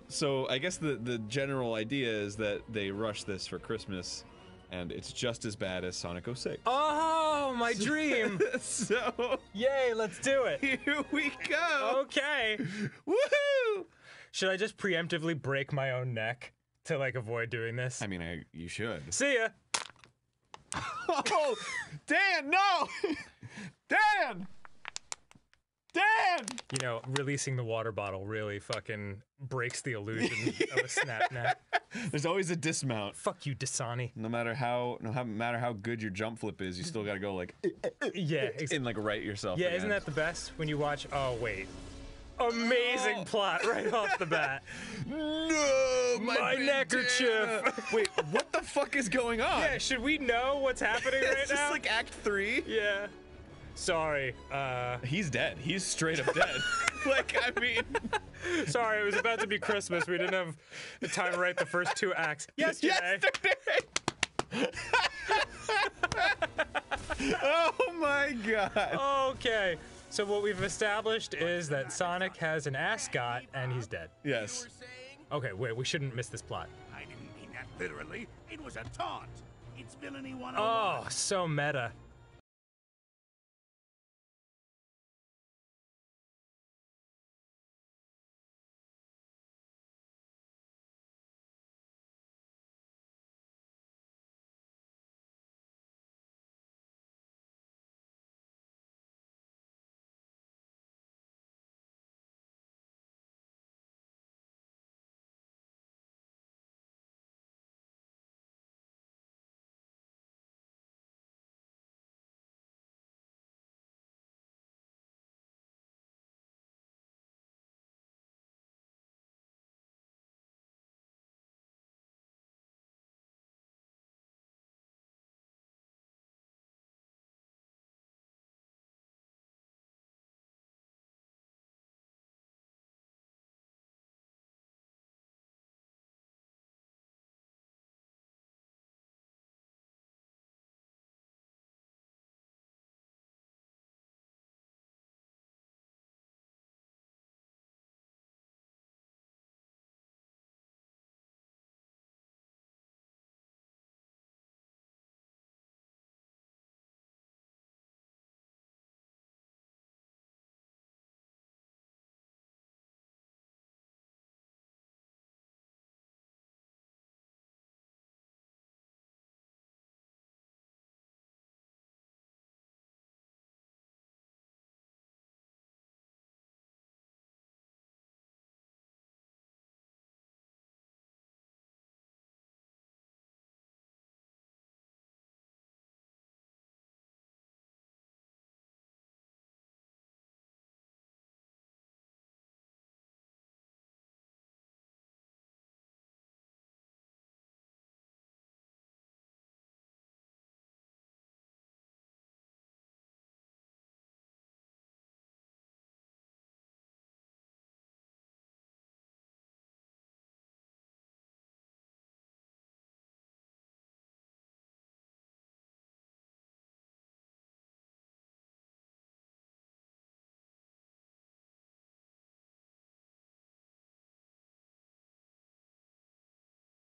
So I guess the general idea is that they rush this for Christmas, and it's just as bad as Sonic 06. Oh, my dream! So Yay, let's do it. here we go. Okay. Woohoo! Should I just preemptively break my own neck to like avoid doing this? I mean, you should. See ya. Oh, Dan, no! Dan! Dan! You know, releasing the water bottle really fucking breaks the illusion of a snap neck. There's always a dismount. Fuck you, Dasani. No matter how good your jump flip is, you still gotta go like Yeah, and like right yourself. yeah. again. Isn't that the best when you watch? Oh wait, amazing plot right off the bat. No, My big neckerchief. Dana. Wait, what the fuck is going on? Yeah, should we know what's happening right it's just now? like Act 3. Yeah. Sorry. He's dead. He's straight up dead. Like, I mean, Sorry. It was about to be Christmas. We didn't have the time to write the first 2 acts yesterday. Oh my god. Okay. So what we've established is that Sonic has an ascot and he's dead. Yes. Okay, wait, we shouldn't miss this plot. I didn't mean that literally. It was a taunt. It's villainy 101. Oh, so meta.